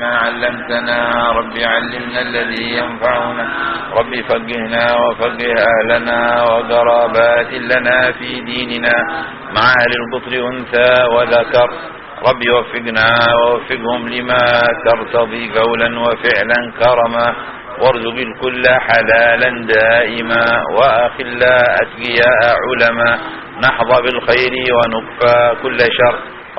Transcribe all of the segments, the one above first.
بما علمتنا رب علمنا الذي ينفعنا رب فقهنا وفقه أهلنا وقرابات لنا في ديننا مع أهل البطر أنثى وذكر رب وفقنا ووفقهم لما ترتضي قولا وفعلا كرما وارزق الكل حلالا دائما وأخلا أتقياء علما نحظى بالخير ونكفى كل شر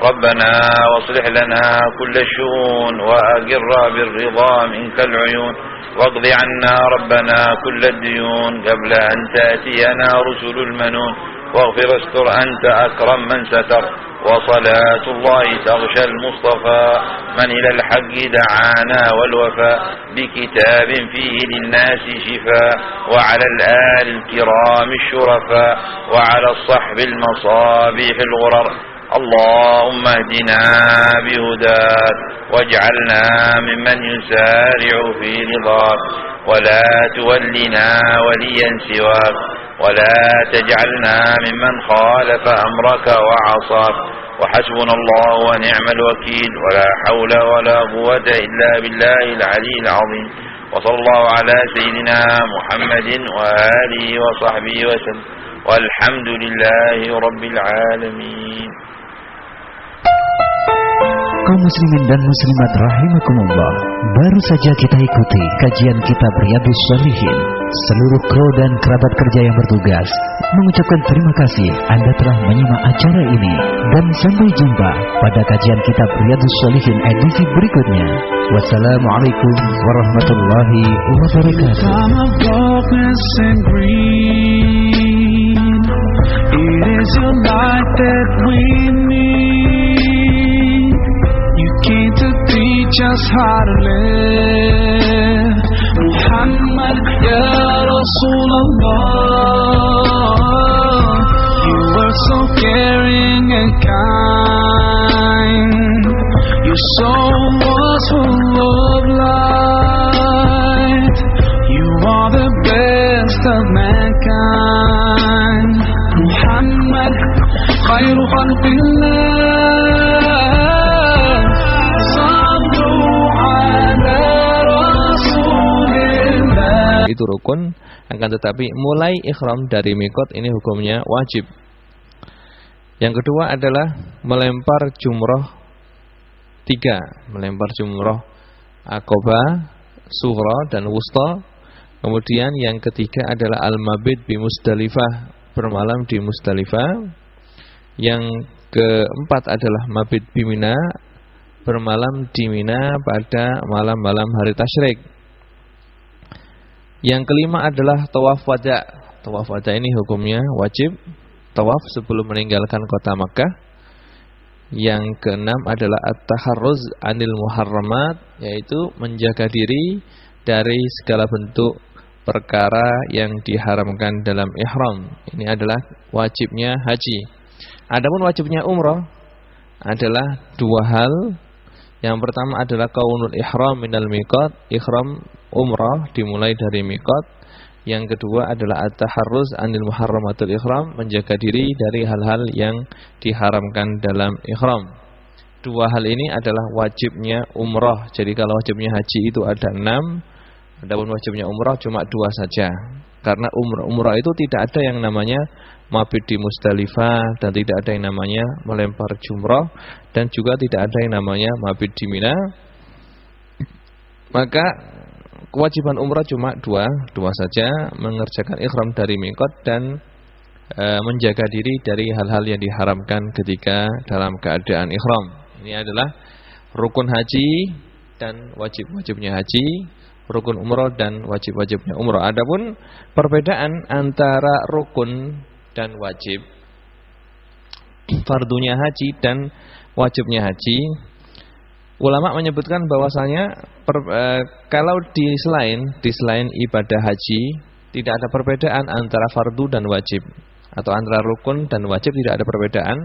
ربنا واصلح لنا كل الشؤون وأقر بالرضا منك العيون واقض عنا ربنا كل الديون قبل أن تأتينا رسل المنون واغفر استر أنت أكرم من ستر وصلاة الله تغشى المصطفى من إلى الحق دعانا والوفاء بكتاب فيه للناس شفاء وعلى الآل الكرام الشرفاء وعلى الصحب المصابيح الغرر اللهم اهدنا بهداك واجعلنا ممن يسارع في رضاك ولا تولنا وليا سواك ولا تجعلنا ممن خالف أمرك وعصاك وحسبنا الله ونعم الوكيل ولا حول ولا قوة إلا بالله العلي العظيم وصلى الله على سيدنا محمد وآله وصحبه وسلم والحمد لله رب العالمين. Kaum muslimin dan muslimat rahimakumullah, baru saja kita ikuti kajian kitab Riyadhus Shalihin. Seluruh kru dan kerabat kerja yang bertugas mengucapkan terima kasih Anda telah menyimak acara ini, dan sampai jumpa pada kajian kitab Riyadhus Shalihin edisi berikutnya. Wassalamualaikum warahmatullahi wabarakatuh. It is your light that we need. You came to teach us how to live. Muhammad ya Rasulullah, you were so caring and kind. Your soul was full of light. You are the best of mankind. Muhammad khairu khalqillah, sallu ala rasulillah. Itu rukun, akan tetapi mulai ihram dari mikot ini hukumnya wajib. Yang kedua adalah melempar jumroh 3, melempar jumroh Aqabah, Sughra dan Wusta. Kemudian yang ketiga adalah al-mabit bi Musdalifah, bermalam di Musdalifah. Yang keempat adalah mabit bi Mina, bermalam di Mina pada malam-malam hari tasyrik. Yang kelima adalah tawaf wada. Tawaf wada ini hukumnya wajib, tawaf sebelum meninggalkan kota Makkah. Yang keenam adalah at-taharruz anil muharramat, yaitu menjaga diri dari segala bentuk perkara yang diharamkan dalam ihram. Ini adalah wajibnya haji. Adapun wajibnya umrah adalah dua hal. Yang pertama adalah kaunul ihram minal miqat, ihram umrah dimulai dari miqat. Yang kedua adalah at-taharruz anil muharramatul ihram, menjaga diri dari hal-hal yang diharamkan dalam ihram. Dua hal ini adalah wajibnya umrah. Jadi kalau wajibnya haji itu ada 6, adapun wajibnya umrah cuma 2 saja. Karena umrah itu tidak ada yang namanya mabit di Musdalifah, dan tidak ada yang namanya melempar jumrah, dan juga tidak ada yang namanya mabit di Mina. Maka kewajiban umrah cuma 2 saja, mengerjakan ihram dari miqat dan menjaga diri dari hal-hal yang diharamkan ketika dalam keadaan ihram. Ini adalah rukun haji dan wajib-wajibnya haji, rukun umrah dan wajib-wajibnya umrah. Adapun perbedaan antara rukun dan wajib, fardunya haji dan wajibnya haji, ulama menyebutkan bahwasanya kalau di selain ibadah haji tidak ada perbedaan antara fardu dan wajib, atau antara rukun dan wajib tidak ada perbedaan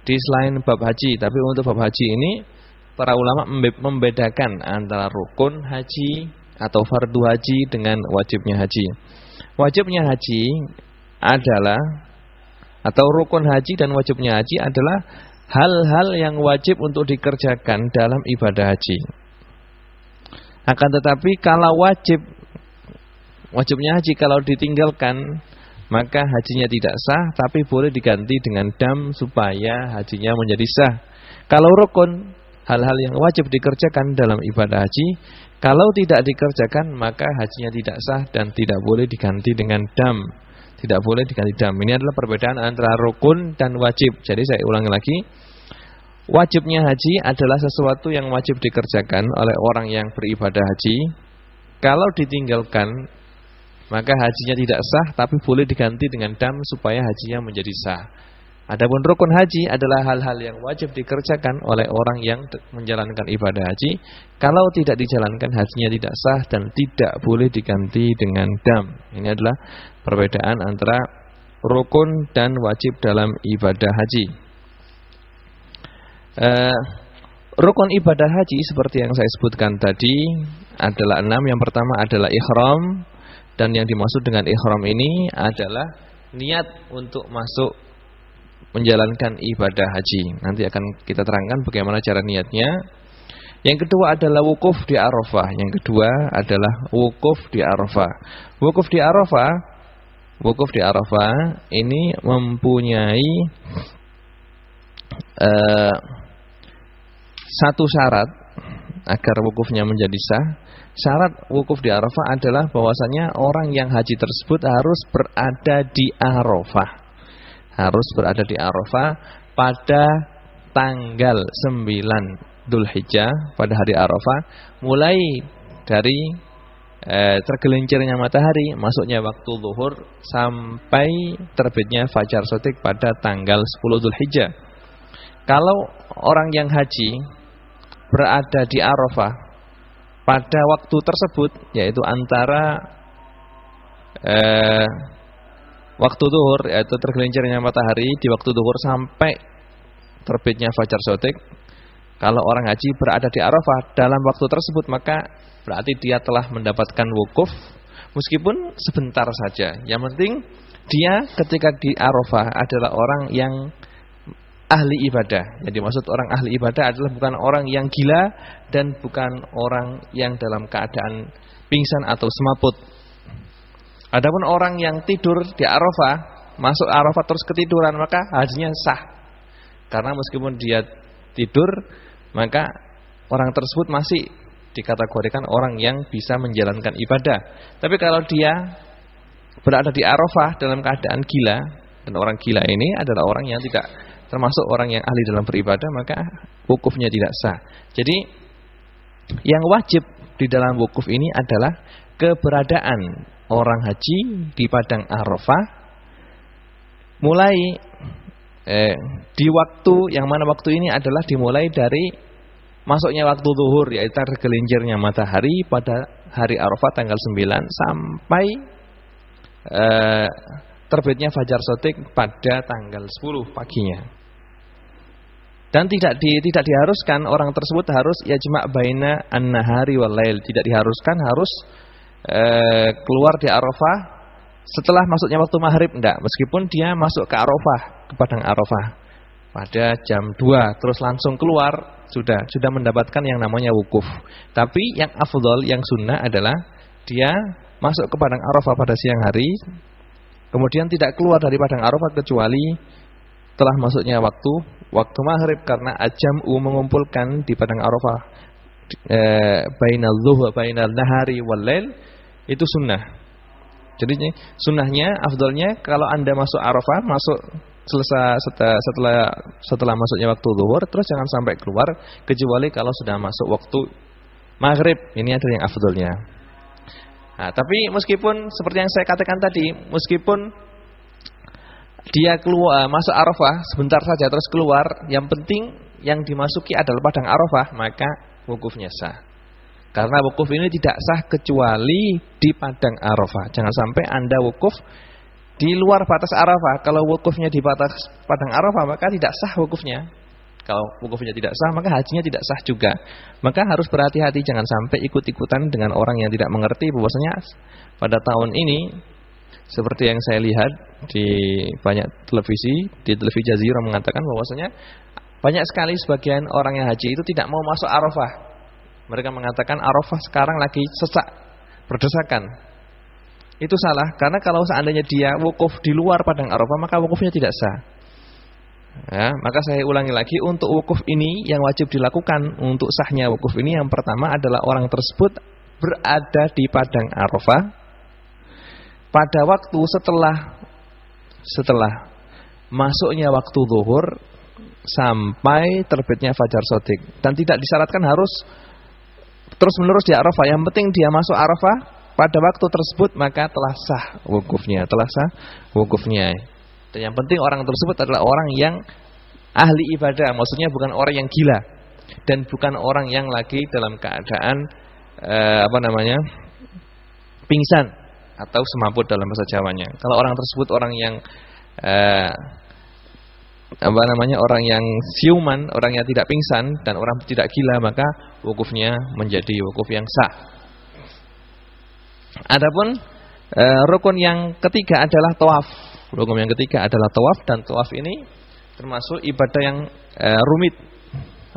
di selain bab haji. Tapi untuk bab haji ini para ulama membedakan antara rukun haji atau fardu haji dengan wajibnya haji. Wajibnya haji adalah, atau rukun haji dan wajibnya haji adalah hal-hal yang wajib untuk dikerjakan dalam ibadah haji. Akan tetapi kalau wajibnya haji kalau ditinggalkan, maka hajinya tidak sah, tapi boleh diganti dengan dam supaya hajinya menjadi sah. Kalau rukun, hal-hal yang wajib dikerjakan dalam ibadah haji, kalau tidak dikerjakan maka hajinya tidak sah dan tidak boleh diganti dengan dam. Tidak boleh diganti dam. Ini adalah perbedaan antara rukun dan wajib. Jadi saya ulangi lagi. Wajibnya haji adalah sesuatu yang wajib dikerjakan oleh orang yang beribadah haji. Kalau ditinggalkan, maka hajinya tidak sah, tapi boleh diganti dengan dam supaya hajinya menjadi sah. Adapun rukun haji adalah hal-hal yang wajib dikerjakan oleh orang yang menjalankan ibadah haji. Kalau tidak dijalankan, hajinya tidak sah dan tidak boleh diganti dengan dam. Ini adalah perbedaan antara rukun dan wajib dalam ibadah haji. Rukun ibadah haji seperti yang saya sebutkan tadi adalah 6. Yang pertama adalah ihram, dan yang dimaksud dengan ihram ini adalah niat untuk masuk menjalankan ibadah haji. Nanti akan kita terangkan bagaimana cara niatnya. Yang kedua adalah wukuf di Arafah. Yang kedua adalah wukuf di Arafah. Wukuf di Arafah ini mempunyai satu syarat agar wukufnya menjadi sah. Syarat wukuf di Arafah adalah bahwasanya orang yang haji tersebut harus berada di Arafah. Harus berada di Arafah pada tanggal 9 Dzulhijjah, pada hari Arafah, mulai dari tergelincirnya matahari, masuknya waktu zuhur sampai terbitnya fajar shadiq pada tanggal 10 Dzulhijjah. Kalau orang yang haji berada di Arafah pada waktu tersebut, yaitu antara waktu zuhur, yaitu tergelincirnya matahari di waktu zuhur sampai terbitnya fajar shadiq. Kalau orang haji berada di Arafah dalam waktu tersebut, maka berarti dia telah mendapatkan wukuf, meskipun sebentar saja. Yang penting dia ketika di Arafah adalah orang yang ahli ibadah. Yang dimaksud orang ahli ibadah adalah bukan orang yang gila dan bukan orang yang dalam keadaan pingsan atau semaput. Adapun orang yang tidur di Arafah, masuk Arafah terus ketiduran, maka hajinya sah. Karena meskipun dia tidur, maka orang tersebut masih dikategorikan orang yang bisa menjalankan ibadah. Tapi kalau dia berada di Arafah dalam keadaan gila, dan orang gila ini adalah orang yang tidak termasuk orang yang ahli dalam beribadah, maka wukufnya tidak sah. Jadi yang wajib di dalam wukuf ini adalah keberadaan orang haji di padang Arafah mulai di waktu yang mana waktu ini adalah dimulai dari masuknya waktu zuhur, yaitu tergelincirnya matahari pada hari Arafah tanggal 9 sampai terbitnya fajar shadiq pada tanggal 10 paginya. Dan tidak diharuskan orang tersebut harus yajma' baina an-nahari wal lail, tidak diharuskan harus keluar di Arafah setelah masuknya waktu maghrib, enggak. Meskipun dia masuk ke Arafah, ke padang Arafah pada jam 2 terus langsung keluar, sudah mendapatkan yang namanya wukuf. Tapi yang afdal, yang sunnah adalah dia masuk ke padang Arafah pada siang hari, kemudian tidak keluar dari padang Arafah kecuali telah masuknya waktu maghrib, karena ajam'u mengumpulkan di padang Arafah bainal zuhur bainal nahari wal lail itu sunnah. Jadi sunnahnya, afdalnya kalau Anda masuk Arafah, masuk selesai setelah masuknya waktu zuhur, terus jangan sampai keluar kecuali kalau sudah masuk waktu maghrib. Ini adalah yang afdalnya. Nah, tapi meskipun seperti yang saya katakan tadi, meskipun dia keluar masuk Arafah sebentar saja terus keluar, yang penting yang dimasuki adalah padang Arafah, maka wukufnya sah. Karena wukuf ini tidak sah kecuali di padang Arafah. Jangan sampai Anda wukuf di luar batas Arafah. Kalau wukufnya di batas padang Arafah, maka tidak sah wukufnya. Kalau wukufnya tidak sah, maka hajinya tidak sah juga. Maka harus berhati-hati, jangan sampai ikut-ikutan dengan orang yang tidak mengerti bahwasanya pada tahun ini, seperti yang saya lihat di banyak televisi, di televisi Jazirah mengatakan bahwasanya banyak sekali sebagian orang yang haji itu tidak mau masuk Arafah. Mereka mengatakan Arafah sekarang lagi sesak, berdesakan. Itu salah, karena kalau seandainya dia wukuf di luar padang Arafah, maka wukufnya tidak sah. Ya, maka saya ulangi lagi, untuk wukuf ini yang wajib dilakukan untuk sahnya wukuf ini, yang pertama adalah orang tersebut berada di padang Arafah pada waktu setelah masuknya waktu zuhur sampai terbitnya fajar shadiq, dan tidak disyaratkan harus terus menerus di Arafah. Yang penting dia masuk Arafah pada waktu tersebut, maka telah sah wukufnya, Dan yang penting orang tersebut adalah orang yang ahli ibadah, maksudnya bukan orang yang gila dan bukan orang yang lagi dalam keadaan pingsan atau semaput dalam bahasa Jawanya. Kalau orang tersebut orang yang orang yang siuman, orang yang tidak pingsan dan orang tidak gila, maka wukufnya menjadi wukuf yang sah. Adapun rukun yang ketiga adalah tawaf. Rukun yang ketiga adalah tawaf, dan tawaf ini termasuk ibadah yang rumit.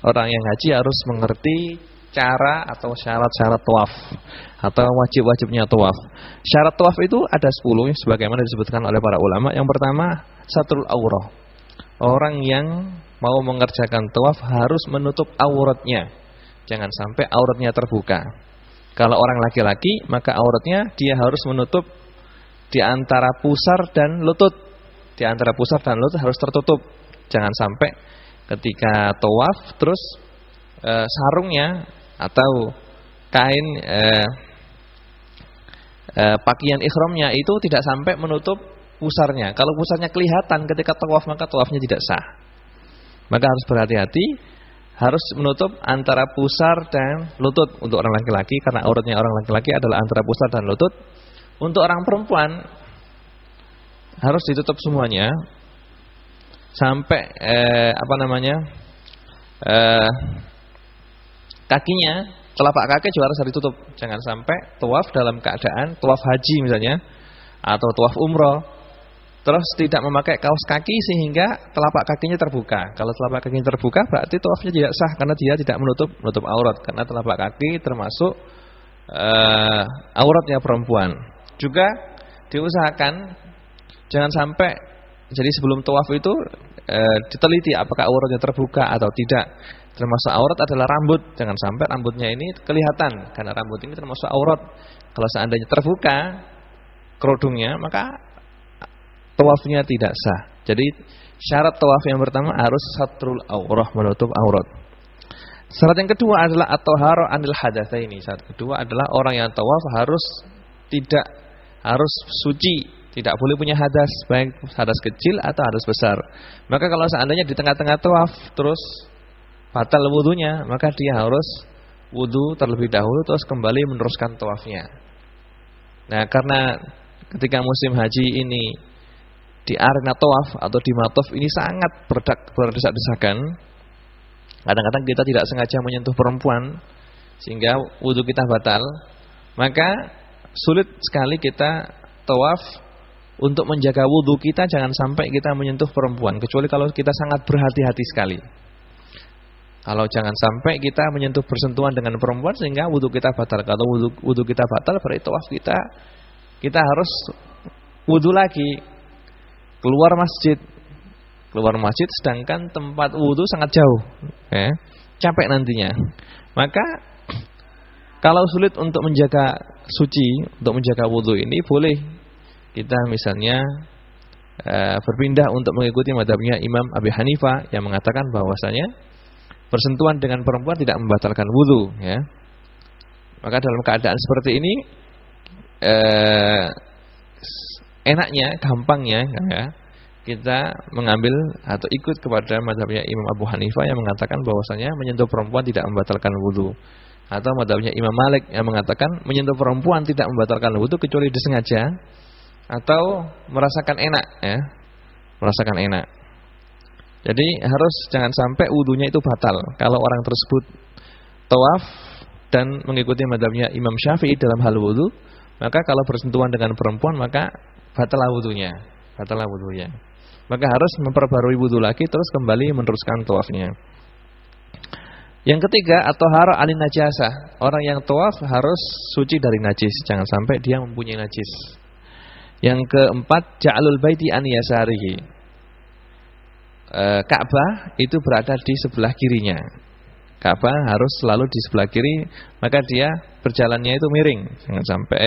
Orang yang haji harus mengerti cara atau syarat-syarat tawaf atau wajib-wajibnya tawaf. Syarat tawaf itu ada 10 sebagaimana disebutkan oleh para ulama. Yang pertama, satrul aurah. Orang yang mau mengerjakan tawaf harus menutup auratnya. Jangan sampai auratnya terbuka. Kalau orang laki-laki, maka auratnya dia harus menutup di antara pusar dan lutut. Di antara pusar dan lutut harus tertutup. Jangan sampai ketika tawaf terus sarungnya atau kain pakaian ihramnya itu tidak sampai menutup pusarnya. Kalau pusarnya kelihatan ketika tawaf, maka tawafnya tidak sah. Maka harus berhati-hati, harus menutup antara pusar dan lutut untuk orang laki-laki, karena auratnya orang laki-laki adalah antara pusar dan lutut. Untuk orang perempuan harus ditutup semuanya sampai kakinya, telapak kaki juga harus ditutup. Jangan sampai tawaf dalam keadaan tawaf haji misalnya atau tawaf umroh terus tidak memakai kaos kaki sehingga telapak kakinya terbuka. Kalau telapak kakinya terbuka berarti tawafnya tidak sah, karena dia tidak menutup aurat, karena telapak kaki termasuk auratnya perempuan. Juga diusahakan jangan sampai, jadi sebelum tawaf itu diteliti apakah auratnya terbuka atau tidak. Termasuk aurat adalah rambut. Jangan sampai rambutnya ini kelihatan, karena rambut ini termasuk aurat. Kalau seandainya terbuka kerudungnya, maka tawafnya tidak sah. Jadi syarat tawaf yang pertama harus satrul aurah, menutup aurat. Syarat yang kedua adalah at-thaharah anil hadatsaini. Syarat kedua adalah orang yang tawaf harus suci, tidak boleh punya hadas, baik hadas kecil atau hadas besar. Maka kalau seandainya di tengah-tengah tawaf terus batal wudunya, maka dia harus wudu terlebih dahulu terus kembali meneruskan tawafnya. Nah, karena ketika musim haji ini di arena tawaf atau di mataf ini sangat berdesak-desakan. Kadang-kadang kita tidak sengaja menyentuh perempuan sehingga wudu kita batal. Maka sulit sekali kita tawaf untuk menjaga wudu kita, jangan sampai kita menyentuh perempuan, kecuali kalau kita sangat berhati-hati sekali. Kalau jangan sampai kita menyentuh bersentuhan dengan perempuan sehingga wudu kita batal. Kalau wudu kita batal, berarti tawaf kita harus wudu lagi. Keluar masjid sedangkan tempat wudu sangat jauh, capek nantinya. Maka kalau sulit untuk menjaga suci, untuk menjaga wudu ini, boleh kita misalnya berpindah untuk mengikuti mazhabnya Imam Abi Hanifah yang mengatakan bahwasanya bersentuhan dengan perempuan tidak membatalkan wudu, ya. Maka dalam keadaan seperti ini enaknya, gampangnya, ya, kita mengambil atau ikut kepada mazhabnya Imam Abu Hanifah yang mengatakan bahwasanya menyentuh perempuan tidak membatalkan wudu, atau mazhabnya Imam Malik yang mengatakan menyentuh perempuan tidak membatalkan wudu kecuali disengaja atau merasakan enak, ya, merasakan enak. Jadi harus jangan sampai wudunya itu batal. Kalau orang tersebut tawaf dan mengikuti mazhabnya Imam Syafi'i dalam hal wudu, maka kalau bersentuhan dengan perempuan maka batallah wudunya, Maka harus memperbarui wudu lagi terus kembali meneruskan tawafnya. Yang ketiga, at-taharah 'anil najasah. Orang yang tawaf harus suci dari najis, jangan sampai dia mempunyai najis. Yang keempat, ja'alul baiti an yasarihi. Ka'bah itu berada di sebelah kirinya. Ka'bah harus selalu di sebelah kiri, maka dia berjalannya itu miring, jangan sampai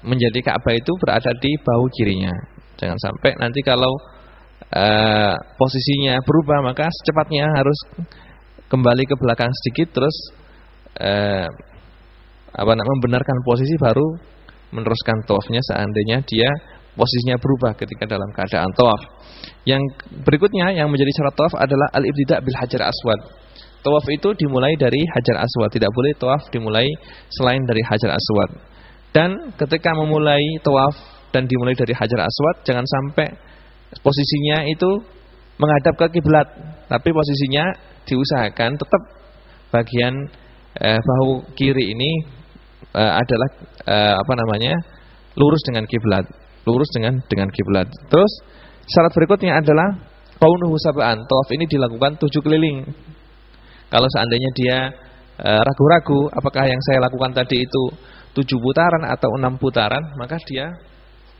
menjadi Ka'bah itu berada di bahu kirinya. Jangan sampai nanti kalau posisinya berubah, maka secepatnya harus kembali ke belakang sedikit, terus membenarkan posisi baru meneruskan tawafnya seandainya dia posisinya berubah ketika dalam keadaan tawaf. Yang berikutnya yang menjadi syarat tawaf adalah al-ibtida' bil hajar aswad. Tawaf itu dimulai dari hajar aswad, tidak boleh tawaf dimulai selain dari hajar aswad. Dan ketika memulai tawaf dan dimulai dari hajar aswad, jangan sampai posisinya itu menghadap ke kiblat, tapi posisinya diusahakan tetap bagian bahu kiri ini adalah lurus dengan kiblat, lurus dengan kiblat. Terus syarat berikutnya adalah kaunuhu sab'an. Tawaf ini dilakukan 7 keliling. Kalau seandainya dia ragu-ragu apakah yang saya lakukan tadi itu 7 putaran atau 6 putaran, maka dia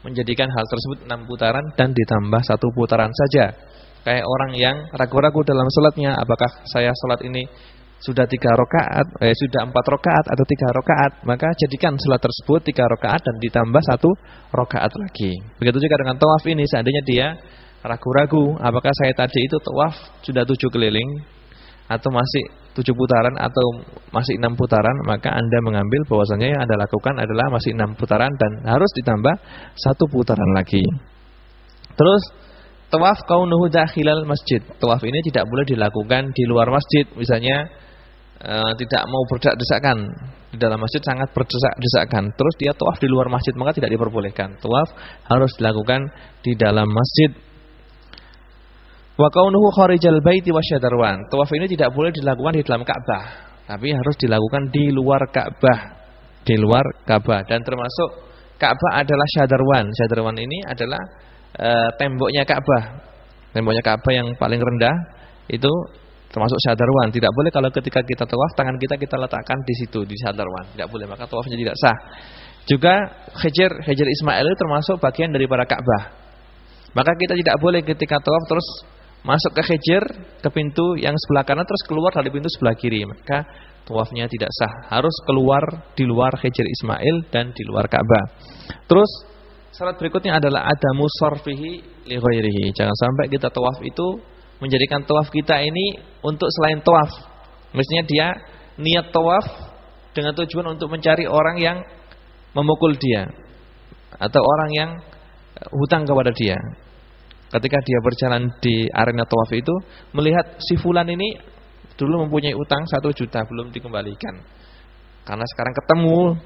menjadikan hal tersebut 6 putaran dan ditambah 1 putaran saja. Kayak orang yang ragu-ragu dalam salatnya, apakah saya salat ini sudah 3 rakaat, sudah 4 rakaat atau 3 rakaat, maka jadikan salat tersebut 3 rakaat dan ditambah 1 rakaat lagi. Begitu juga dengan tawaf ini, seandainya dia ragu-ragu apakah saya tadi itu tawaf sudah 7 keliling atau masih 7 putaran atau masih 6 putaran, maka Anda mengambil bahwasanya yang Anda lakukan adalah masih 6 putaran dan harus ditambah 1 putaran lagi. Terus tawaf kaunuhu dakhilal masjid. Tawaf ini tidak boleh dilakukan di luar masjid. Misalnya tidak mau berdesak-desakan di dalam masjid, sangat berdesak-desakan, terus dia tawaf di luar masjid, maka tidak diperbolehkan. Tawaf harus dilakukan di dalam masjid. Wa kaunuhu kharijal baiti wasyadarwan. Tawaf ini tidak boleh dilakukan di dalam Ka'bah, tapi harus dilakukan di luar Ka'bah. Di luar Ka'bah, dan termasuk Ka'bah adalah syadarwan. Syadarwan ini adalah temboknya Ka'bah. Temboknya Ka'bah yang paling rendah itu termasuk syadarwan. Tidak boleh kalau ketika kita tawaf tangan kita letakkan di situ, di syadarwan. Tidak boleh, maka tawafnya tidak sah. Juga Hajar Ismail itu termasuk bagian daripada Ka'bah. Maka kita tidak boleh ketika tawaf terus masuk ke Hajar, ke pintu yang sebelah kanan terus keluar dari pintu sebelah kiri. Maka tawafnya tidak sah. Harus keluar di luar Hajar Ismail dan di luar Ka'bah. Terus syarat berikutnya adalah adamu sarfihi li ghairihi. Jangan sampai kita tawaf itu menjadikan tawaf kita ini untuk selain tawaf. Mestinya dia niat tawaf dengan tujuan untuk mencari orang yang memukul dia atau orang yang hutang kepada dia. Ketika dia berjalan di arena tawaf itu melihat si fulan ini dulu mempunyai utang 1 juta belum dikembalikan. Karena sekarang ketemu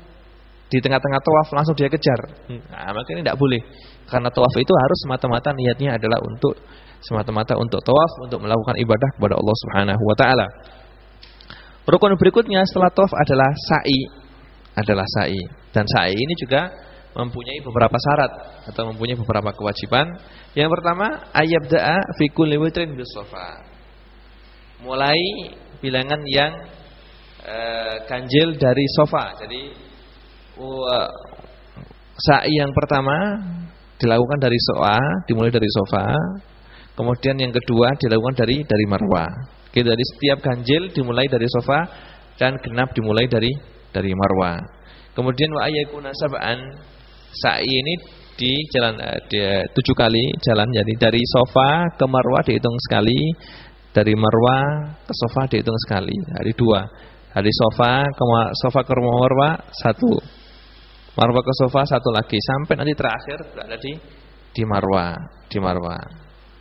di tengah-tengah tawaf langsung dia kejar. Nah, maka ini tidak boleh. Karena tawaf itu harus semata-mata niatnya adalah untuk semata-mata untuk tawaf, untuk melakukan ibadah kepada Allah Subhanahu wa taala. Rukun berikutnya setelah tawaf adalah sa'i. Dan sa'i ini juga mempunyai beberapa syarat atau mempunyai beberapa kewajiban. Yang pertama, ayyabda'a fi kulli witrin bis shafa. Mulai bilangan yang ganjil dari shafa. Jadi sa'i yang pertama dilakukan dari Safa, dimulai dari Safa. Kemudian yang kedua dilakukan dari Marwah. Oke, dari setiap ganjil dimulai dari Safa dan genap dimulai dari Marwah. Kemudian wa ayyakuna sab'an, sa'i ini di jalan 7 kali jalan, jadi dari Safa ke Marwah dihitung sekali, dari Marwah ke Safa dihitung sekali. Hari 2. Dari Safa ke Marwah 1. Marwah ke Safa 1 lagi sampai nanti terakhir berada di Marwah.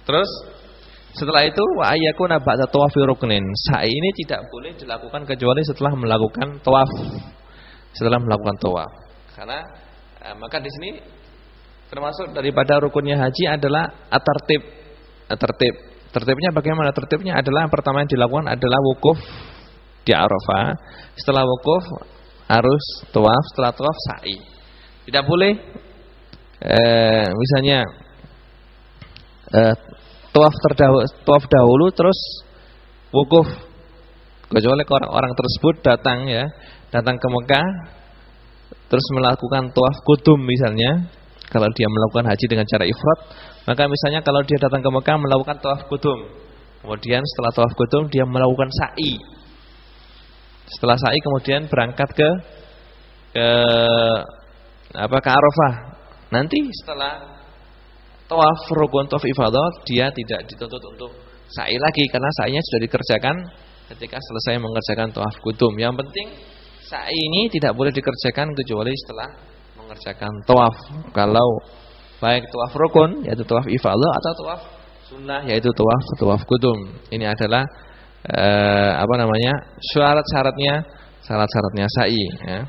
Terus setelah itu wa ayyakuna ba'da tawafi ruknin. Sa'i ini tidak boleh dilakukan kecuali setelah melakukan tawaf. Karena maka di sini termasuk daripada rukunnya haji adalah at-tartib. Tertibnya bagaimana? Tertibnya adalah pertama yang dilakukan adalah wukuf di Arafah. Setelah wukuf harus tawaf, setelah tawaf sa'i. Tidak boleh misalnya tawaf dahulu terus wukuf Kecuali orang-orang tersebut datang ke Mekah terus melakukan tawaf qudum misalnya. Kalau dia melakukan haji dengan cara ifrad, maka misalnya kalau dia datang ke Mekah melakukan tawaf qudum, kemudian setelah tawaf qudum dia melakukan sa'i. Setelah sa'i kemudian berangkat ke Arafah. Nanti setelah tawaf rukun tawaf ifadah dia tidak dituntut untuk sa'i lagi karena sa'inya sudah dikerjakan ketika selesai mengerjakan tawaf qudum. Yang penting sa'i ini tidak boleh dikerjakan kecuali setelah mengerjakan tawaf. Kalau baik tawaf rukun yaitu tawaf ifadah atau tawaf sunnah yaitu tawaf qudum. Ini adalah syarat-syaratnya sa'i ya.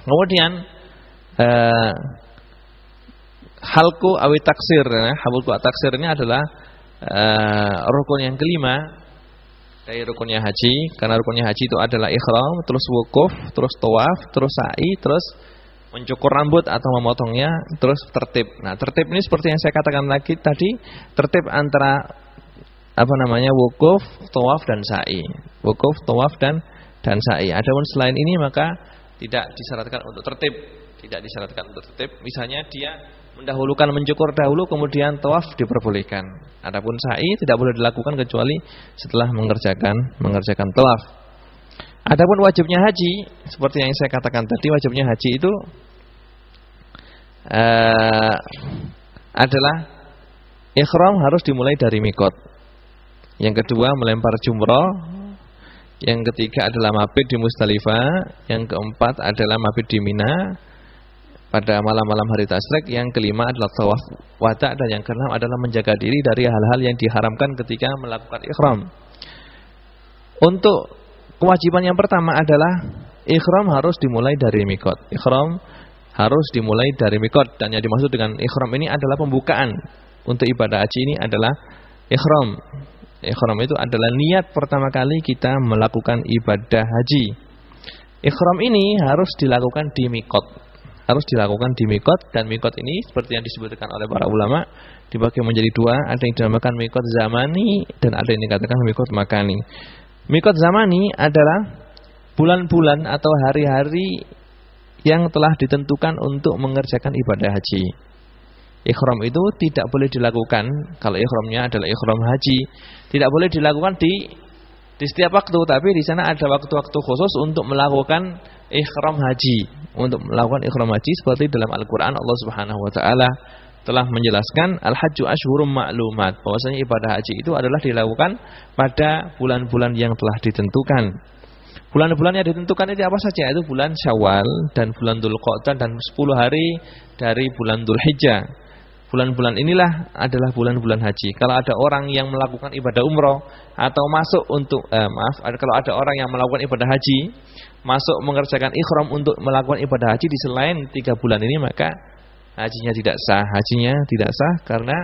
Kemudian halqu awi taksir ya. Halqu taksir ini adalah rukun yang kelima dari rukunnya haji. Karena rukunnya haji itu adalah ihram, terus wukuf, terus tawaf, terus sa'i, terus mencukur rambut atau memotongnya, terus tertib. Nah, tertib ini seperti yang saya katakan lagi tadi, tertib antara wukuf, tawaf dan sa'i. Wukuf, tawaf dan sa'i. Adapun selain ini maka tidak disyaratkan untuk tertib, Misalnya dia mendahulukan mencukur dahulu kemudian tawaf diperbolehkan. Adapun sa'i tidak boleh dilakukan kecuali setelah mengerjakan tawaf. Adapun wajibnya haji, seperti yang saya katakan tadi, wajibnya haji itu adalah ihram harus dimulai dari mikot. Yang kedua melempar jumrah. Yang ketiga adalah mabit di Musdalifah. Yang keempat adalah mabit di Mina pada malam-malam hari tasyrik. Yang kelima adalah tawaf wada. Dan yang keenam adalah menjaga diri dari hal-hal yang diharamkan ketika melakukan ihram. Untuk kewajiban yang pertama adalah ihram harus dimulai dari mikot. Ihram harus dimulai dari mikot. Dan yang dimaksud dengan ihram ini adalah pembukaan. Untuk ibadah haji ini adalah ihram. Ihram itu adalah niat pertama kali kita melakukan ibadah haji. Ihram ini harus dilakukan di mikot. Dan mikot ini seperti yang disebutkan oleh para ulama dibagi menjadi dua. Ada yang dinamakan mikot zamani dan ada yang dikatakan mikot makani. Mikot zamani adalah bulan-bulan atau hari-hari yang telah ditentukan untuk mengerjakan ibadah haji. Ihram itu tidak boleh dilakukan, kalau ihramnya adalah ihram haji, tidak boleh dilakukan di setiap waktu, tapi di sana ada waktu-waktu khusus untuk melakukan ihram haji. Untuk melakukan ihram haji seperti dalam Al-Qur'an Allah Subhanahu wa taala telah menjelaskan al-hajju asyhurum ma'lumat, bahwasanya ibadah haji itu adalah dilakukan pada bulan-bulan yang telah ditentukan. Bulan-bulan yang ditentukan itu apa saja? Itu bulan Syawal dan bulan Dzulqa'dah dan 10 hari dari bulan Dzulhijjah. Bulan-bulan inilah adalah bulan-bulan haji. Kalau ada orang yang melakukan ibadah umroh atau masuk untuk kalau ada orang yang melakukan ibadah haji, masuk mengerjakan ihram untuk melakukan ibadah haji di selain 3 bulan ini, maka hajinya tidak sah karena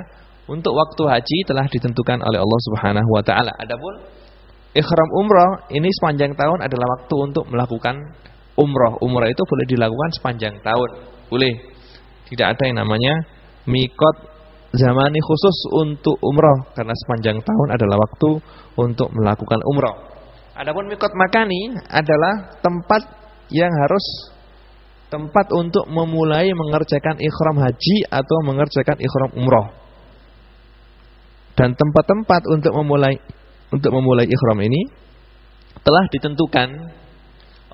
untuk waktu haji telah ditentukan oleh Allah Subhanahu wa taala. Adapun ihram umrah ini sepanjang tahun adalah waktu untuk melakukan umrah. Umrah itu boleh dilakukan sepanjang tahun. Boleh. Tidak ada yang namanya mikot zamani khusus untuk umrah karena sepanjang tahun adalah waktu untuk melakukan umrah. Adapun mikot makani adalah tempat untuk memulai mengerjakan ihram haji atau mengerjakan ihram umrah. Dan tempat-tempat untuk memulai ihram ini telah ditentukan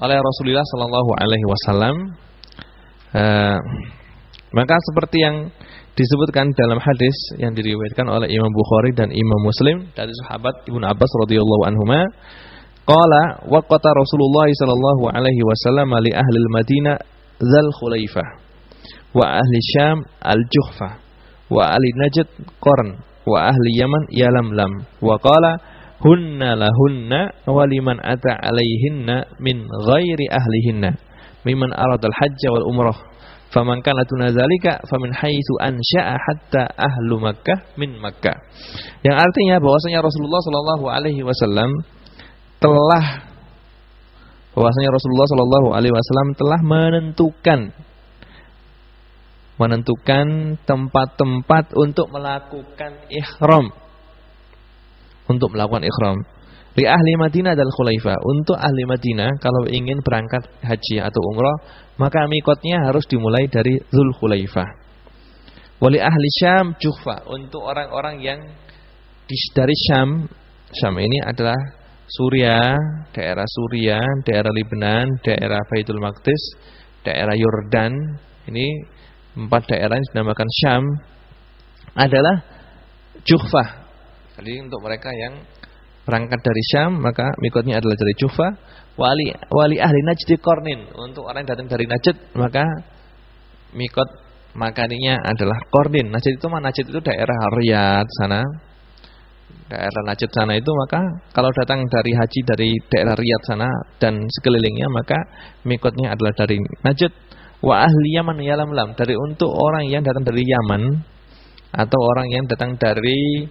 oleh Rasulullah sallallahu alaihi wasallam. Maka seperti yang disebutkan dalam hadis yang diriwayatkan oleh Imam Bukhari dan Imam Muslim dari sahabat Ibnu Abbas radhiyallahu anhuma, qala waqata Rasulullah sallallahu alaihi wasallam li ahli al-Madinah Dzal Khulaifah wa ahli Syam al-Juhfah wa ahli Najd Qarn wa ahli Yaman Yalamlam wa qala hunna lahunna wa liman ata alaihinna min ghairi ahlihinna mimman aradal hajj wal umrah faman kana tuna zalika famin haitsu ansha'a hatta ahlu Makkah min Makkah. Yang artinya bahwasanya Rasulullah sallallahu alaihi wasallam telah menentukan tempat-tempat untuk melakukan ihram. Li ahli Madinah dal khulaifa, untuk ahli Madinah kalau ingin berangkat haji atau umrah, maka mikotnya harus dimulai dari Dzul Khulaifah. Wali ahli Syam Juhfa, untuk orang-orang yang dari Syam. Syam ini adalah Suriah, daerah Lebanon, daerah Baitul Maqdis, daerah Yordan. Ini 4 daerah yang dinamakan Syam adalah Juhfa. Jadi untuk mereka yang berangkat dari Syam, maka mikotnya adalah dari Juhfa. Wali ahli Najd Qarnin, untuk orang yang datang dari Najd, maka mikot makaninya adalah Qarnin. Najd itu mana? Najd itu daerah Riyadh sana. Daerah Najd sana itu, maka kalau datang dari haji dari daerah Riyadh sana dan sekelilingnya, maka mikotnya adalah dari Najd. Wa ahli Yaman Yalamlam, dari untuk orang yang datang dari Yaman atau orang yang datang dari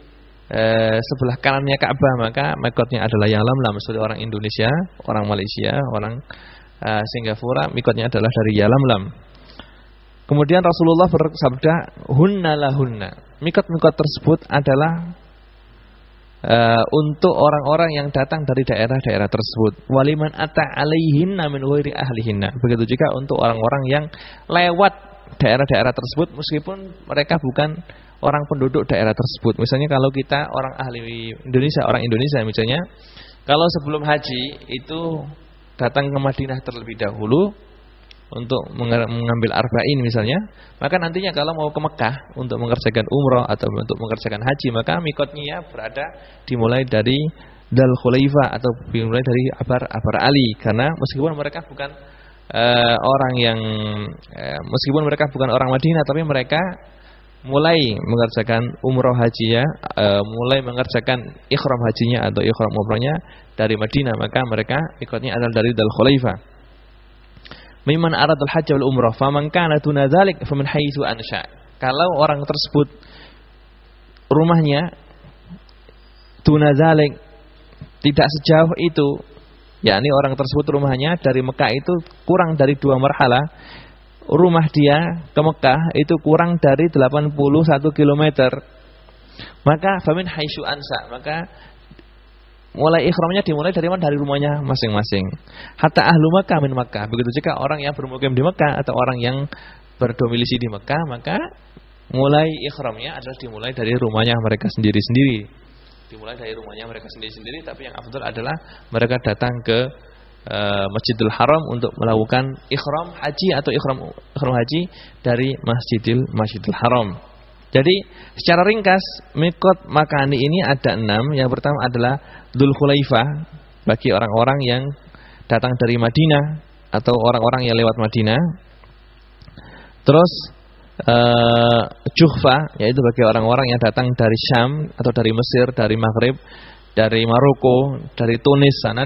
sebelah kanannya Ka'bah, maka mikotnya adalah Yalamlam. Seperti orang Indonesia, orang Malaysia, orang Singapura, mikotnya adalah dari Yalamlam. Kemudian Rasulullah bersabda, hunna lahunna. Mikot-mikot tersebut adalah untuk orang-orang yang datang dari daerah-daerah tersebut. Waliman ata alaihinna min ghairi ahlihinna. Begitu juga untuk orang-orang yang lewat daerah-daerah tersebut meskipun mereka bukan orang penduduk daerah tersebut. Misalnya kalau kita orang ahli Indonesia, orang Indonesia misalnya, kalau sebelum haji itu datang ke Madinah terlebih dahulu untuk mengambil arba'in misalnya, maka nantinya kalau mau ke Mekah untuk mengerjakan umrah atau untuk mengerjakan haji, maka mikotnya berada dimulai dari Dzul Khulaifah atau dimulai dari Abar Ali, karena meskipun mereka bukan orang Madinah, tapi mereka mulai mengerjakan umrah haji mulai mengerjakan ikhram hajinya atau ikhram umrahnya dari Madinah, maka mereka mikotnya adalah dari Dzul Khulaifah. Mimman aradul hajj wal umrah faman kana duna dzalik famin haitsu ansha. Kalau orang tersebut rumahnya duna dzalik, tidak sejauh itu, yakni orang tersebut rumahnya dari Mekah itu kurang dari 2 marhalah, rumah dia ke Mekah itu kurang dari 81 km, maka famin haitsu ansha, maka mulai ikhramnya dimulai dari mana? Dari rumahnya masing-masing. Hatta ahlu Makkah min Makkah. Begitu juga orang yang bermukim di Mekah atau orang yang berdomisili di Mekah, maka mulai ikhramnya adalah dimulai dari rumahnya mereka sendiri-sendiri. Dimulai dari rumahnya mereka sendiri-sendiri, tapi yang afdal adalah mereka datang ke Masjidil Haram untuk melakukan ikhram haji atau ikhram haji dari Masjidil Haram. Jadi secara ringkas mikot makani ini ada 6. Yang pertama adalah Dzul Khulaifah bagi orang-orang yang datang dari Madinah atau orang-orang yang lewat Madinah. Terus Juhfa, yaitu bagi orang-orang yang datang dari Syam atau dari Mesir, dari Maghrib, dari Maroko, dari Tunis sana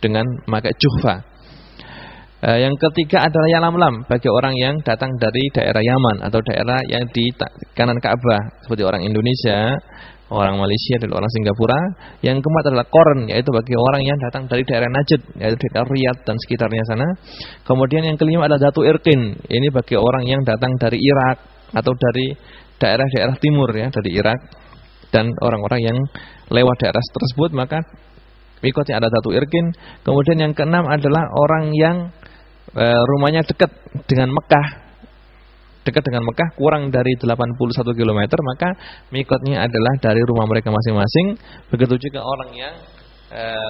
dengan memakai Juhfa. Yang ketiga adalah Yalamlam bagi orang yang datang dari daerah Yaman atau daerah yang di kanan Ka'bah seperti orang Indonesia, orang Malaysia dan orang Singapura. Yang keempat adalah Qarn, yaitu bagi orang yang datang dari daerah Najd, yaitu daerah Riyadh dan sekitarnya sana. Kemudian yang kelima adalah Dzatu Irqin, ini bagi orang yang datang dari Irak atau dari daerah-daerah timur ya, dari Irak dan orang-orang yang lewat daerah tersebut, maka mikotnya ada Dzatu Irqin. Kemudian yang keenam adalah orang yang rumahnya dekat dengan Mekah, kurang dari 81 km, maka mikotnya adalah dari rumah mereka masing-masing. Begitu juga orang yang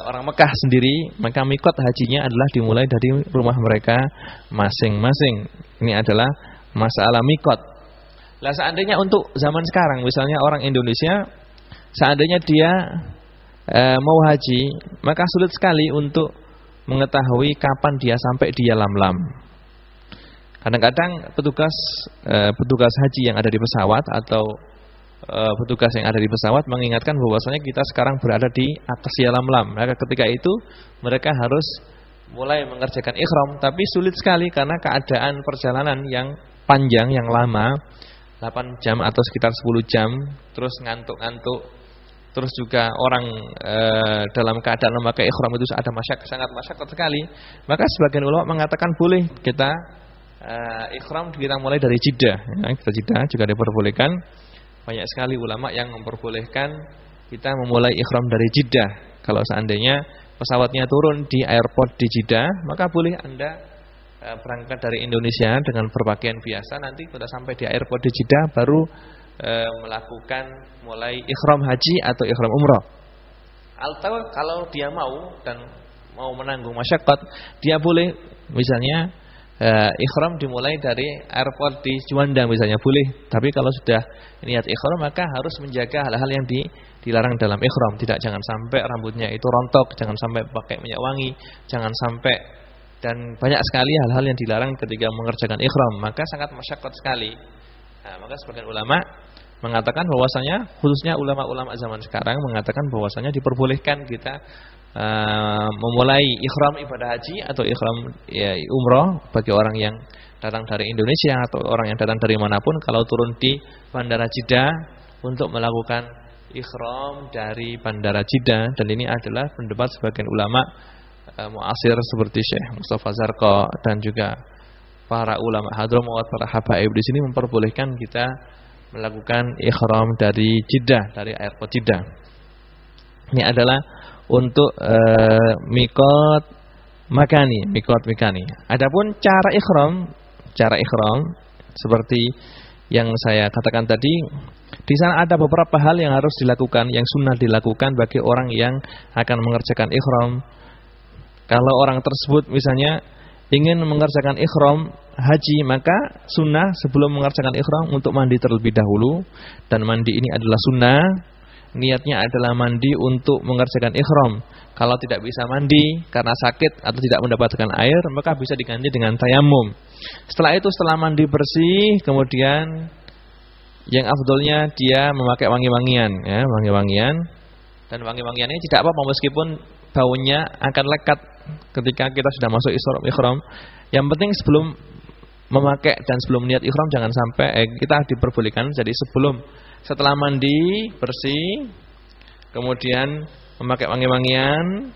orang Mekah sendiri, maka mikot hajinya adalah dimulai dari rumah mereka masing-masing. Ini adalah masalah mikot. Lah seandainya untuk zaman sekarang, misalnya orang Indonesia, seandainya dia mau haji, maka sulit sekali untuk mengetahui kapan dia sampai di Yalamlam. Kadang-kadang petugas haji yang ada di pesawat atau petugas yang ada di pesawat mengingatkan bahwasanya kita sekarang berada di atas Yalamlam. Maka ketika itu mereka harus mulai mengerjakan ikhram, tapi sulit sekali karena keadaan perjalanan yang panjang, yang lama, 8 jam atau sekitar 10 jam, terus ngantuk-ngantuk. Terus juga orang dalam keadaan memakai ikhram itu ada sangat masyaqqat sekali. Maka sebagian ulama mengatakan boleh kita ikhram kita mulai dari Jeddah. Ya, kita Jeddah juga diperbolehkan. Banyak sekali ulama yang memperbolehkan kita memulai ikhram dari Jeddah. Kalau seandainya pesawatnya turun di airport di Jeddah, maka boleh Anda berangkat dari Indonesia dengan berpakaian biasa, nanti sudah sampai di airport di Jeddah baru melakukan mulai ihram haji atau ihram umrah. Atau kalau dia mau dan mau menanggung masyaqqat, dia boleh misalnya ihram dimulai dari airport di Juanda misalnya, boleh. Tapi kalau sudah niat ihram maka harus menjaga hal-hal yang dilarang dalam ihram. Jangan sampai rambutnya itu rontok, jangan sampai pakai minyak wangi, jangan sampai, dan banyak sekali hal-hal yang dilarang ketika mengerjakan ihram, maka sangat masyaqqat sekali. Nah, maka sebagian ulama mengatakan bahwasanya, khususnya ulama-ulama zaman sekarang mengatakan bahwasanya diperbolehkan kita memulai ihram ibadah haji atau ihram umrah bagi orang yang datang dari Indonesia atau orang yang datang dari manapun, kalau turun di Bandara Jeddah untuk melakukan ihram dari Bandara Jeddah. Dan ini adalah pendapat sebagian ulama muasir seperti Syekh Mustafa Zarqa dan juga para ulama Hadramaut, para habaib di sini memperbolehkan kita melakukan ihram dari Jeddah, dari airport Jeddah. Ini adalah untuk mikot makani. Adapun cara ihram seperti yang saya katakan tadi, di sana ada beberapa hal yang harus dilakukan, yang sunnah dilakukan bagi orang yang akan mengerjakan ihram. Kalau orang tersebut misalnya ingin mengerjakan ihram haji, maka sunnah sebelum mengerjakan ihram untuk mandi terlebih dahulu. Dan mandi ini adalah sunnah. Niatnya adalah mandi untuk mengerjakan ihram. Kalau tidak bisa mandi karena sakit atau tidak mendapatkan air, maka bisa diganti dengan tayamum. Setelah itu, setelah mandi bersih, kemudian yang afdolnya dia memakai wangi-wangian, ya, wangi-wangian. Dan wangi-wangian ini tidak apa-apa meskipun baunya akan lekat ketika kita sudah masuk ihram. Yang penting sebelum memakai dan sebelum niat ihram jangan sampai kita diperbolehkan. Jadi setelah mandi bersih, kemudian memakai wangi-wangian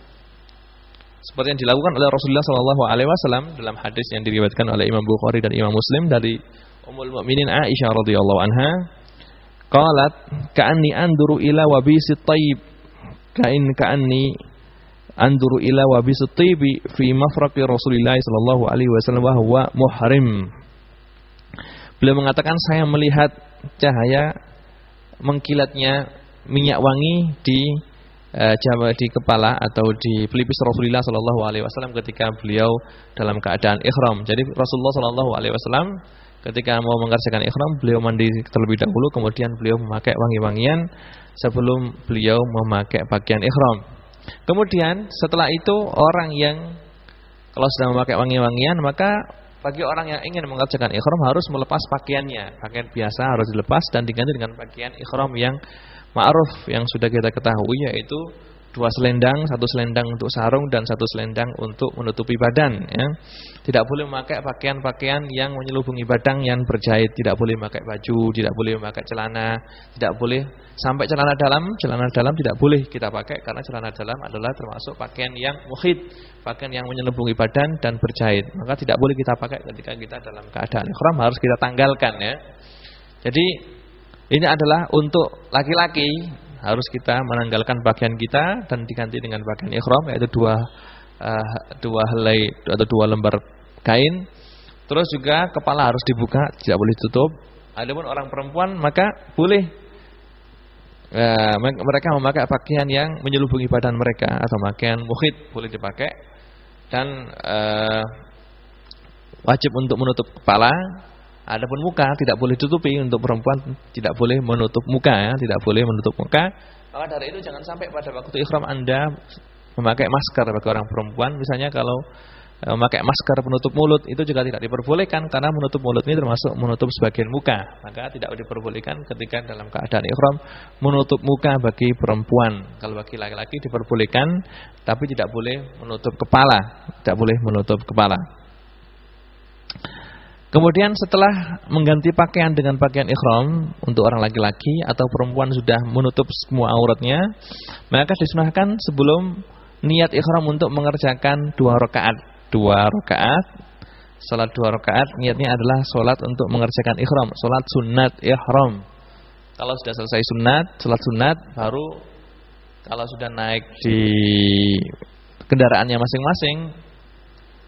seperti yang dilakukan oleh Rasulullah SAW dalam hadis yang diriwayatkan oleh Imam Bukhari dan Imam Muslim dari Ummul Mukminin Aisyah radhiyallahu anha, qalat ka'anni anduru ila wabisit tayyib, ka'anni anduru ila wabisit tayyibi fi mafraqi Rasulillah sallallahu alaihi wasallam wa huwa muhrim. Beliau mengatakan, saya melihat cahaya mengkilatnya minyak wangi di kepala atau di pelipis Rasulullah sallallahu alaihi wasallam ketika beliau dalam keadaan ihram. Jadi Rasulullah sallallahu alaihi wasallam ketika mau mengerjakan ihram, beliau mandi terlebih dahulu, kemudian beliau memakai wangi-wangian sebelum beliau memakai pakaian ihram. Kemudian setelah itu, orang yang kalau sudah memakai wangi-wangian, maka bagi orang yang ingin mengerjakan ihram harus melepas pakaiannya. Pakaian biasa harus dilepas dan diganti dengan pakaian ihram yang ma'ruf, yang sudah kita ketahui, yaitu 2 selendang, 1 selendang untuk sarung dan 1 selendang untuk menutupi badan, ya. Tidak boleh memakai pakaian-pakaian yang menyelubungi badan yang berjahit, tidak boleh memakai baju, tidak boleh memakai celana, tidak boleh sampai celana dalam tidak boleh kita pakai, karena celana dalam adalah termasuk pakaian yang mukhid, pakaian yang menyelubungi badan dan berjahit. Maka tidak boleh kita pakai ketika kita dalam keadaan ihram, harus kita tanggalkan, ya. Jadi ini adalah untuk laki-laki, harus kita menanggalkan pakaian kita dan diganti dengan pakaian ihram, yaitu dua helai atau 2 lembar kain. Terus juga kepala harus dibuka, tidak boleh ditutup. Adapun orang perempuan maka boleh mereka memakai pakaian yang menyelubungi badan mereka atau pakaian mukhid, boleh dipakai. Dan wajib untuk menutup kepala. Adapun muka tidak boleh ditutupi, untuk perempuan tidak boleh menutup muka, ya, tidak boleh menutup muka. Maka dari itu jangan sampai pada waktu ihram Anda memakai masker bagi orang perempuan. Misalnya kalau memakai masker penutup mulut itu juga tidak diperbolehkan, karena menutup mulut ini termasuk menutup sebagian muka. Maka tidak diperbolehkan ketika dalam keadaan ihram menutup muka bagi perempuan. Kalau bagi laki-laki diperbolehkan, tapi tidak boleh menutup kepala, tidak boleh menutup kepala. Kemudian setelah mengganti pakaian dengan pakaian ihram untuk orang laki-laki atau perempuan sudah menutup semua auratnya, maka disunahkan sebelum niat ihram untuk mengerjakan 2 rakaat. 2 rakaat, salat 2 rakaat, niatnya adalah salat untuk mengerjakan ihram, salat sunat ihram. Kalau sudah selesai salat sunat, baru kalau sudah naik di kendaraannya masing-masing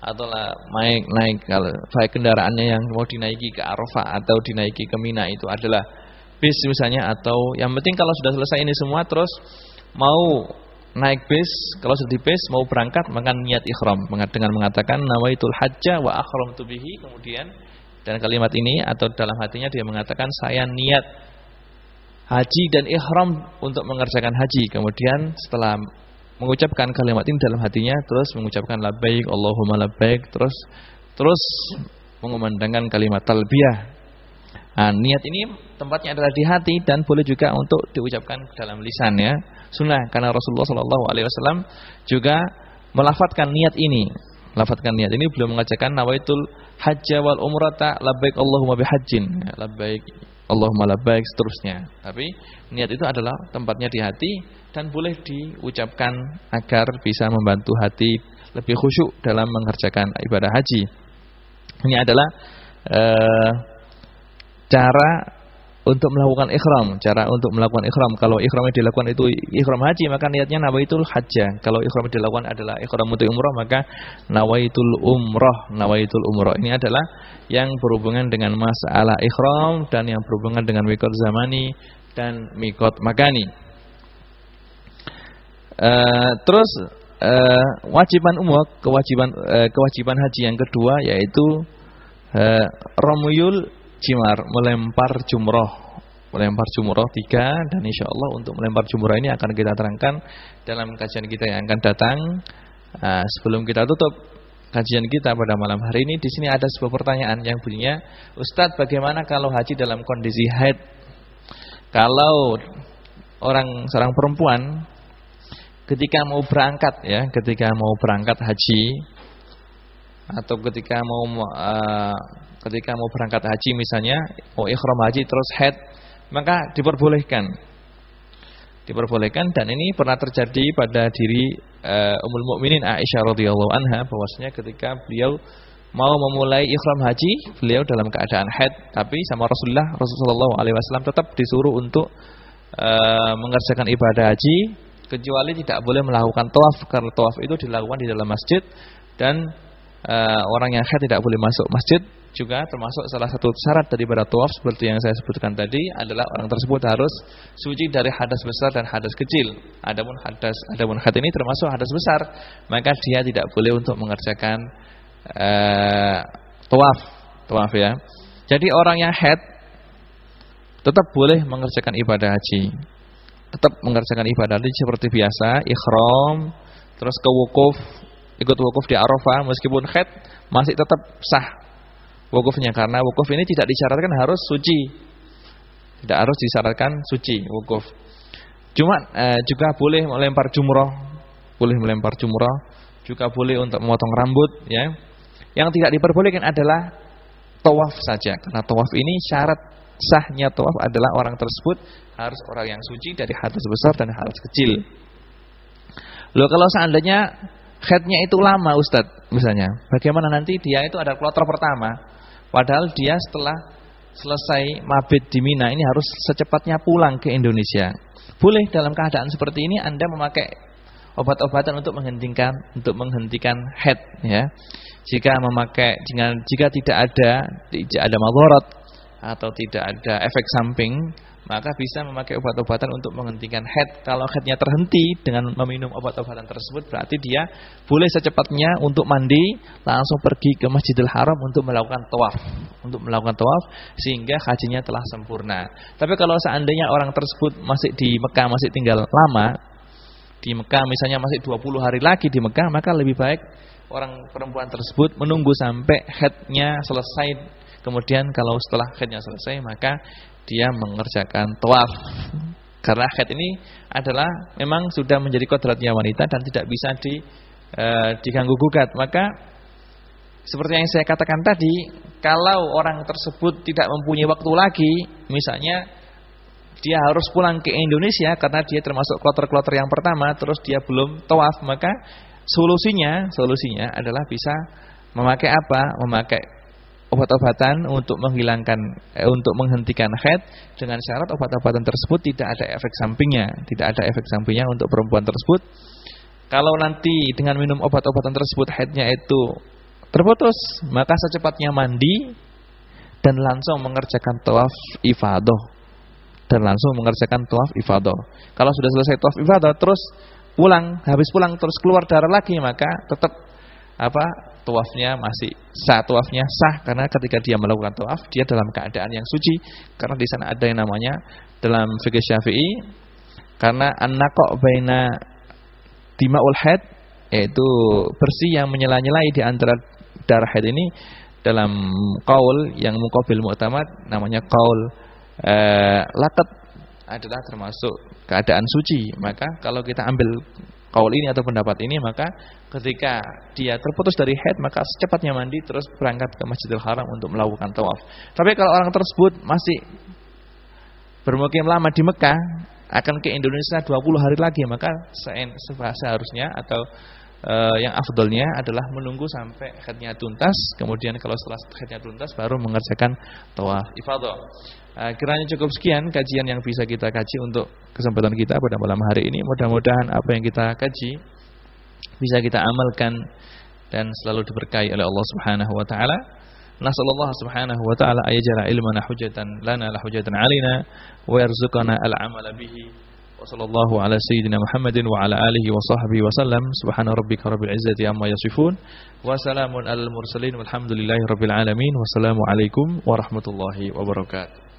atau naik kalau baik kendaraannya yang mau dinaiki ke Arafah atau dinaiki ke Mina itu adalah bis misalnya, atau yang penting kalau sudah selesai ini semua terus mau naik bis, kalau sudah di bis mau berangkat maka niat ihram dengan mengatakan nawaitul hajja wa ahramtu bihi, kemudian dan kalimat ini atau dalam hatinya dia mengatakan saya niat haji dan ihram untuk mengerjakan haji. Kemudian setelah mengucapkan kalimat ini dalam hatinya terus mengucapkan labbaik Allahumma labbaik, terus mengumandangkan kalimat talbiyah. Nah, niat ini tempatnya adalah di hati dan boleh juga untuk diucapkan dalam lisan ya. Sunnah karena Rasulullah SAW juga melafadzkan niat ini. Lafadzkan niat ini belum mengajarkan nawaitul hajja wal umrata labbaik Allahumma bihajjin. Ya, labbaik Allahumma labbaik seterusnya. Tapi niat itu adalah tempatnya di hati dan boleh diucapkan agar bisa membantu hati lebih khusyuk dalam mengerjakan ibadah haji. Ini adalah cara untuk melakukan ihram, Kalau ihram yang dilakukan itu ihram haji, maka niatnya nawaitul hajjah. Kalau ihram yang dilakukan adalah ihram untuk umrah, maka nawaitul umrah. Ini adalah yang berhubungan dengan masalah ihram dan yang berhubungan dengan miqat zamani dan miqat makani. Terus kewajiban haji yang kedua yaitu ramyul jimar, melempar jumroh 3, dan insya Allah untuk melempar jumroh ini akan kita terangkan dalam kajian kita yang akan datang. Sebelum kita tutup kajian kita pada malam hari ini, di sini ada sebuah pertanyaan yang bunyinya, Ustadz, bagaimana kalau haji dalam kondisi haid? Kalau seorang perempuan ketika mau berangkat haji atau ketika mau berangkat haji misalnya mau ihram haji terus haid, maka diperbolehkan dan ini pernah terjadi pada diri Ummul Mukminin Aisyah radhiyallahu anha, bahwasanya ketika beliau mau memulai ihram haji beliau dalam keadaan haid, tapi sama Rasulullah SAW tetap disuruh untuk mengerjakan ibadah haji, kecuali tidak boleh melakukan tawaf karena tawaf itu dilakukan di dalam masjid dan orang yang haid tidak boleh masuk masjid. Juga termasuk salah satu syarat daripada tawaf seperti yang saya sebutkan tadi adalah orang tersebut harus suci dari hadas besar dan hadas kecil. Adapun haid ini termasuk hadas besar, maka dia tidak boleh untuk mengerjakan tawaf ya. Jadi orang yang haid tetap boleh mengerjakan ibadah haji. Seperti biasa, ihram, terus ikut wukuf di Arafah, meskipun haid masih tetap sah wukufnya, karena wukuf ini tidak disyaratkan harus suci, wukuf. Cuma juga boleh melempar jumroh, juga boleh untuk memotong rambut ya. Yang tidak diperbolehkan adalah tawaf saja, karena tawaf ini syarat sahnya tawaf adalah orang tersebut harus orang yang suci dari hadas besar dan hadas kecil. Loh, kalau seandainya haidnya itu lama Ustadz misalnya, bagaimana nanti dia itu ada kloter pertama, padahal dia setelah selesai mabit di Mina ini harus secepatnya pulang ke Indonesia. Boleh dalam keadaan seperti ini Anda memakai obat-obatan untuk menghentikan haid ya. Jika tidak ada madharat atau tidak ada efek samping, maka bisa memakai obat-obatan untuk menghentikan haid. Kalau haidnya terhenti dengan meminum obat-obatan tersebut, berarti dia boleh secepatnya untuk mandi langsung pergi ke Masjidil Haram untuk melakukan tawaf sehingga hajinya telah sempurna. Tapi kalau seandainya orang tersebut masih di Mekah, masih tinggal lama di Mekah, misalnya masih 20 hari lagi di Mekah, maka lebih baik orang perempuan tersebut menunggu sampai haidnya selesai. Kemudian kalau setelah haidnya selesai, maka dia mengerjakan tawaf. Karena haid ini adalah memang sudah menjadi kodratnya wanita dan tidak bisa diganggu gugat. Maka seperti yang saya katakan tadi, kalau orang tersebut tidak mempunyai waktu lagi, misalnya dia harus pulang ke Indonesia karena dia termasuk kloter-kloter yang pertama, terus dia belum tawaf, maka solusinya adalah bisa memakai apa? Memakai obat-obatan untuk menghentikan haid dengan syarat obat-obatan tersebut tidak ada efek sampingnya untuk perempuan tersebut. Kalau nanti dengan minum obat-obatan tersebut haidnya itu terputus, maka secepatnya mandi dan langsung mengerjakan tawaf ifadah. Kalau sudah selesai tawaf ifadah terus habis pulang terus keluar darah lagi, maka tetap tawafnya masih sah, karena ketika dia melakukan tawaf dia dalam keadaan yang suci, karena di sana ada yang namanya dalam fikih Syafi'i, karena an-naqa' baina dima'ul haid, yaitu bersih yang menyela-nyelai di antara darah haid ini, dalam qaul yang muqabil mu'tamad namanya qaul laqat, adalah termasuk keadaan suci. Maka kalau kita ambil qaul ini atau pendapat ini, maka ketika dia terputus dari haid, maka secepatnya mandi terus berangkat ke Masjidil Haram untuk melakukan tawaf. Tapi kalau orang tersebut masih bermukim lama di Mekah, akan ke Indonesia 20 hari lagi, maka seharusnya atau yang afdalnya adalah menunggu sampai haidnya tuntas, kemudian kalau setelah haidnya tuntas baru mengerjakan tawaf ifadah. Kiranya cukup sekian kajian yang bisa kita kaji untuk kesempatan kita pada malam hari ini. Mudah-mudahan apa yang kita kaji bisa kita amalkan dan selalu diberkahi oleh Allah Subhanahu wa taala. Nasallallahu subhanahu wa ta'ala ayajala ilmana hujatan lana la hujatan alina wa yarzuqana al-amala bihi. Wa sallallahu ala sayyidina Muhammadin wa ala alihi wa sahbihi wa sallam. Subhana rabbika rabbil izzati amma yasifun wa salamun alal mursalin walhamdulillahi rabbil alamin. Wassalamu alaikum warahmatullahi wabarakatuh.